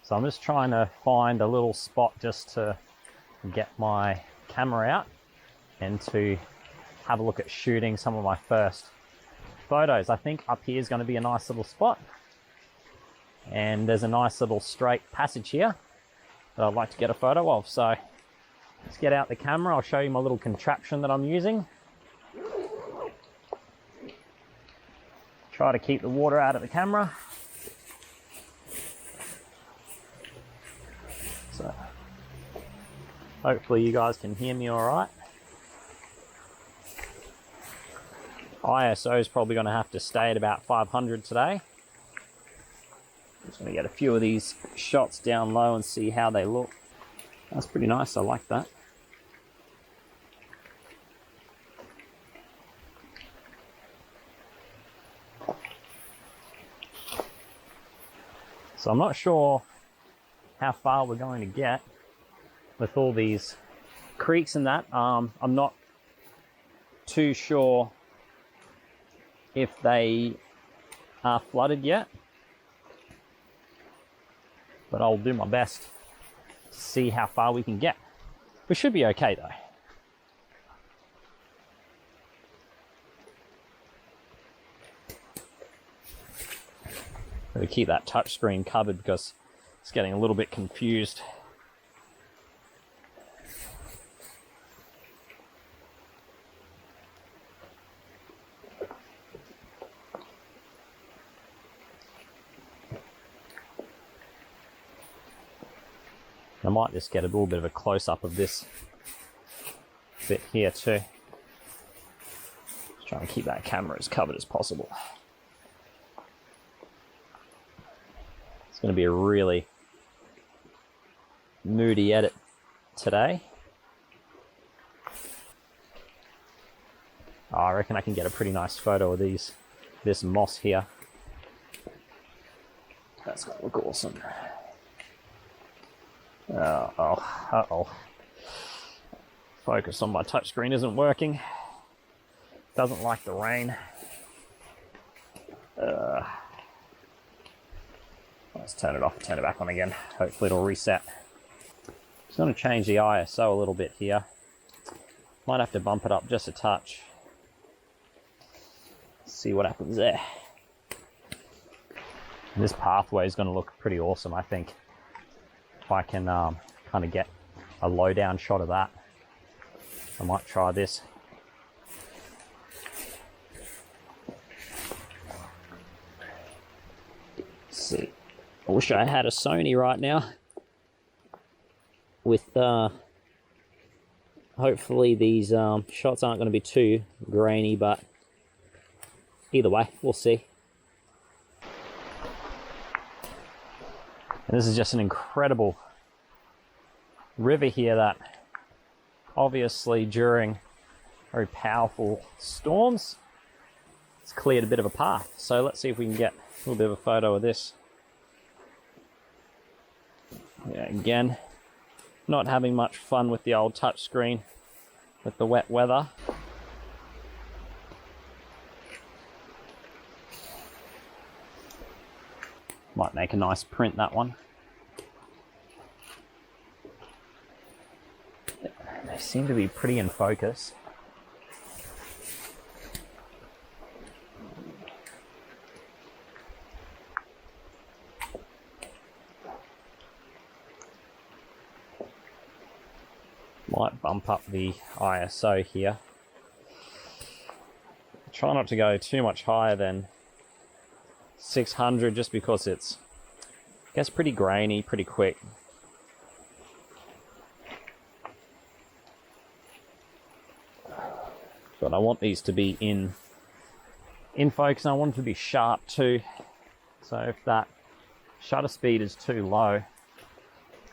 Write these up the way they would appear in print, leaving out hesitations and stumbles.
So I'm just trying to find a little spot just to get my camera out and to have a look at shooting some of my first photos. I think up here is going to be a nice little spot, and there's a nice little straight passage here that I'd like to get a photo of. So let's get out the camera. I'll show you my little contraption that I'm using. Try to keep the water out of the camera. So hopefully you guys can hear me all right. ISO is probably going to have to stay at about 500 today. Just going to get a few of these shots down low and see how they look. That's pretty nice. I like that. So I'm not sure how far we're going to get with all these creeks and that. I'm not too sure if they are flooded yet, but I'll do my best to see how far we can get. We should be okay though. Gotta keep that touch screen covered because it's getting a little bit confused. I might just get a little bit of a close-up of this bit here too. Just trying to keep that camera as covered as possible. It's going to be a really moody edit today. Oh, I reckon I can get a pretty nice photo of this moss here. That's going to look awesome. Uh-oh. Focus on my touchscreen isn't working. Doesn't like the rain. Let's turn it off, turn it back on again. Hopefully it'll reset. Just going to change the ISO a little bit here. Might have to bump it up just a touch. See what happens there. This pathway is going to look pretty awesome, I think. If I can kind of get a low down shot of that, I might try this. Let's see. I wish I had a Sony right now with hopefully these shots aren't going to be too grainy, but either way, we'll see. And this is just an incredible river here that obviously during very powerful storms, it's cleared a bit of a path. So let's see if we can get a little bit of a photo of this. Yeah, again, not having much fun with the old touchscreen with the wet weather. Might make a nice print, that one. They seem to be pretty in focus. Might bump up the ISO here. Try not to go too much higher than 600 just because it gets pretty grainy pretty quick. But I want these to be in focus, and I want them to be sharp too. So if that shutter speed is too low,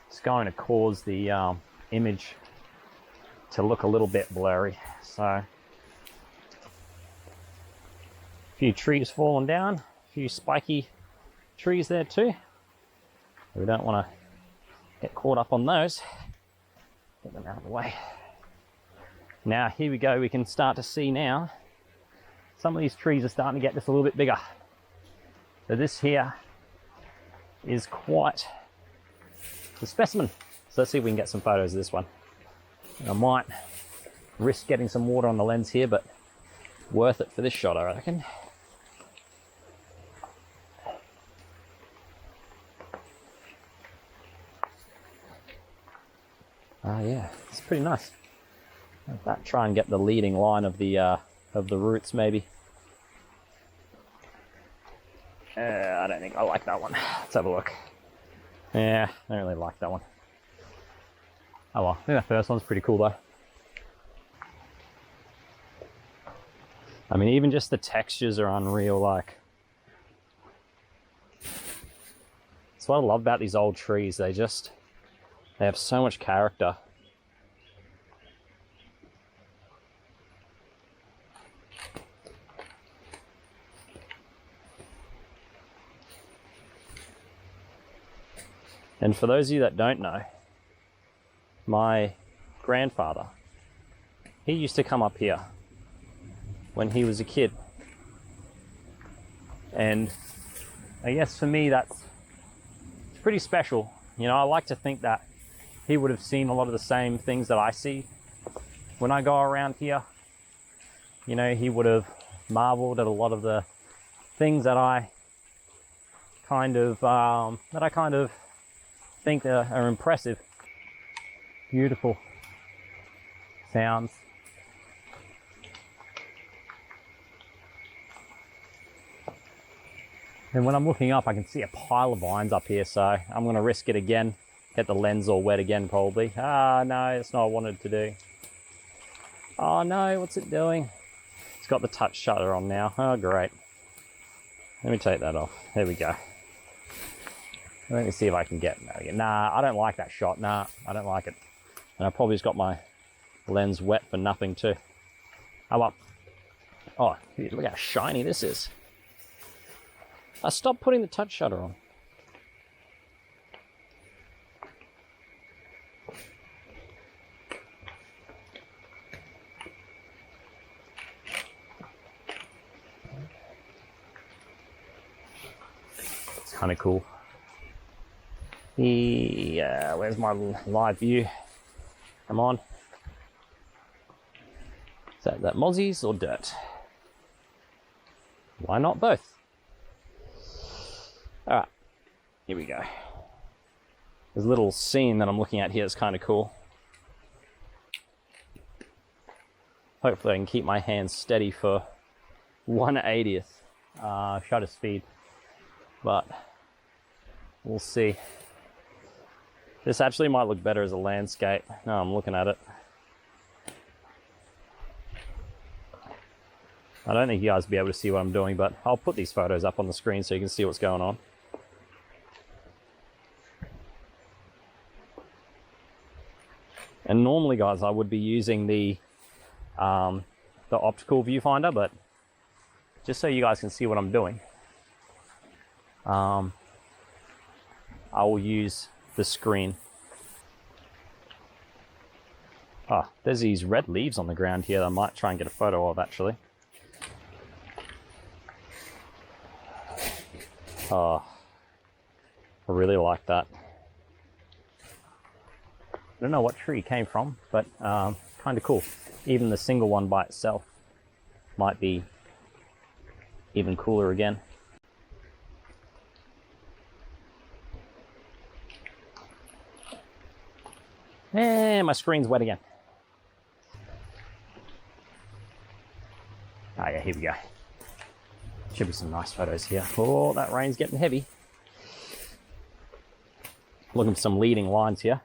it's going to cause the image to look a little bit blurry. So a few trees falling down, a few spiky trees there too. We don't want to get caught up on those. Get them out of the way. Now here we go, we can start to see now some of these trees are starting to get just a little bit bigger. So this here is quite the specimen. So let's see if we can get some photos of this one. I might risk getting some water on the lens here, but worth it for this shot, I reckon. Yeah, it's pretty nice. Like that, try and get the leading line of the roots, maybe. I don't think I like that one. Let's have a look. Yeah, I don't really like that one. Oh well, I think that first one's pretty cool though. I mean, even just the textures are unreal, like. That's what I love about these old trees. They have so much character. And for those of you that don't know, my grandfather, he used to come up here when he was a kid. And I guess for me, it's pretty special. You know, I like to think that he would have seen a lot of the same things that I see when I go around here. You know, he would have marveled at a lot of the things that I kind of think are impressive. Beautiful sounds. And when I'm looking up, I can see a pile of vines up here, so I'm going to risk it again. Get the lens all wet again, probably. Ah, no, that's not what I wanted to do. Oh no, what's it doing? It's got the touch shutter on now. Oh, great. Let me take that off. There we go. Let me see if I can get that again. Nah, I don't like that shot. Nah, I don't like it. And I probably just got my lens wet for nothing too. Oh well. Oh, look how shiny this is. I stopped putting the touch shutter on. It's kind of cool. Yeah, where's my live view? Come on. Is that mozzies or dirt? Why not both? Alright, here we go. There's a little scene that I'm looking at here that's kind of cool. Hopefully I can keep my hands steady for 1/80th shutter speed. But we'll see. This actually might look better as a landscape. No, I'm looking at it. I don't think you guys will be able to see what I'm doing, but I'll put these photos up on the screen so you can see what's going on. And normally, guys, I would be using the optical viewfinder, but just so you guys can see what I'm doing, I will use the screen. Ah, there's these red leaves on the ground here that I might try and get a photo of, actually. Oh, I really like that. I don't know what tree it came from, but kind of cool. Even the single one by itself might be even cooler again. And my screen's wet again. Oh yeah, here we go. Should be some nice photos here. Oh, that rain's getting heavy. Looking for some leading lines here.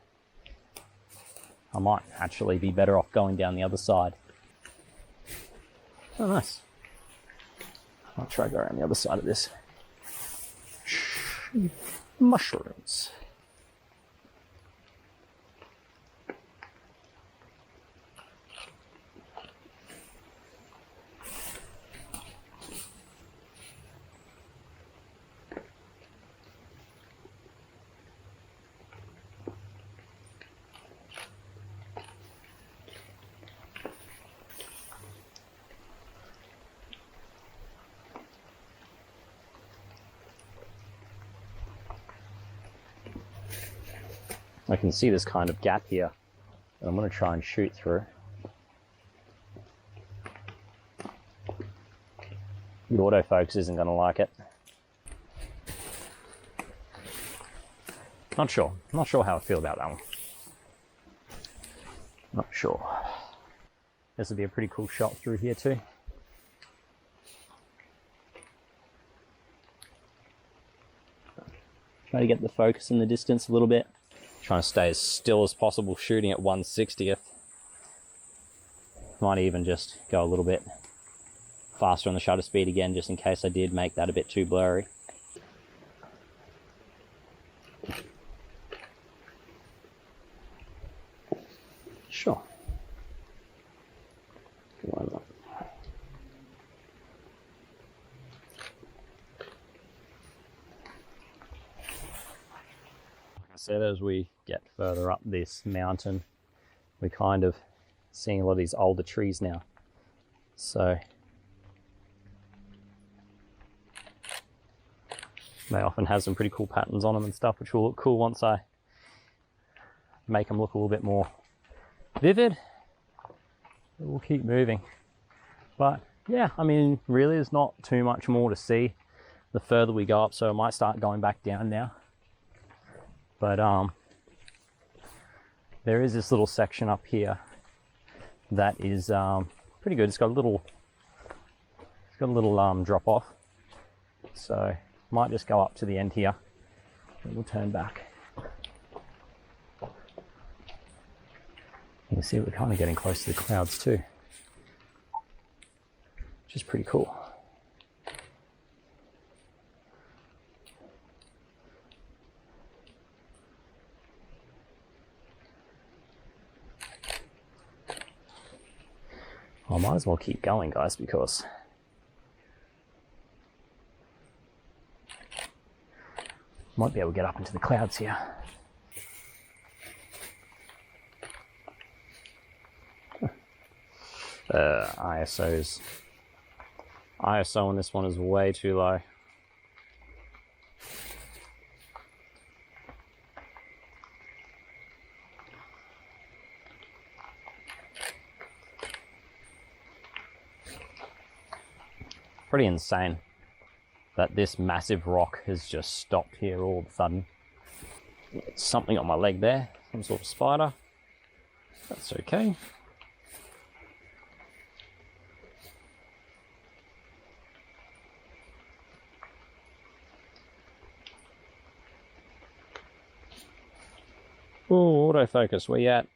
I might actually be better off going down the other side. Oh, nice. I'll try to go around the other side of this. Mushrooms. I can see this kind of gap here that I'm going to try and shoot through. The autofocus isn't going to like it. Not sure how I feel about that one. Not sure. This would be a pretty cool shot through here too. Try to get the focus in the distance a little bit. Trying to stay as still as possible, shooting at 1/60th. Might even just go a little bit faster on the shutter speed again, just in case I did make that a bit too blurry. Sure. Why not? Like I said, as we get further up this mountain, we're kind of seeing a lot of these older trees now. So they often have some pretty cool patterns on them and stuff, which will look cool once I make them look a little bit more vivid. We'll keep moving. But yeah, I mean, really there's not too much more to see the further we go up, so I might start going back down now. But there is this little section up here that is pretty good. It's got a little drop off, so might just go up to the end here and we'll turn back. You can see we're kind of getting close to the clouds too, which is pretty cool. I might as well keep going, guys, because might be able to get up into the clouds here. ISO on this one is way too low. Pretty insane that this massive rock has just stopped here all of a sudden. Something on my leg there, some sort of spider. That's okay. Oh, autofocus, where you at?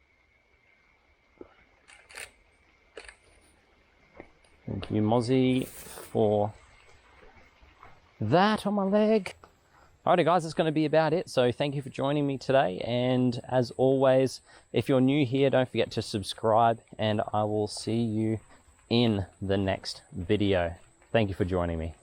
Thank you, Mozzie, for that on my leg. Alrighty guys, that's going to be about it. So thank you for joining me today. And as always, if you're new here, don't forget to subscribe, and I will see you in the next video. Thank you for joining me.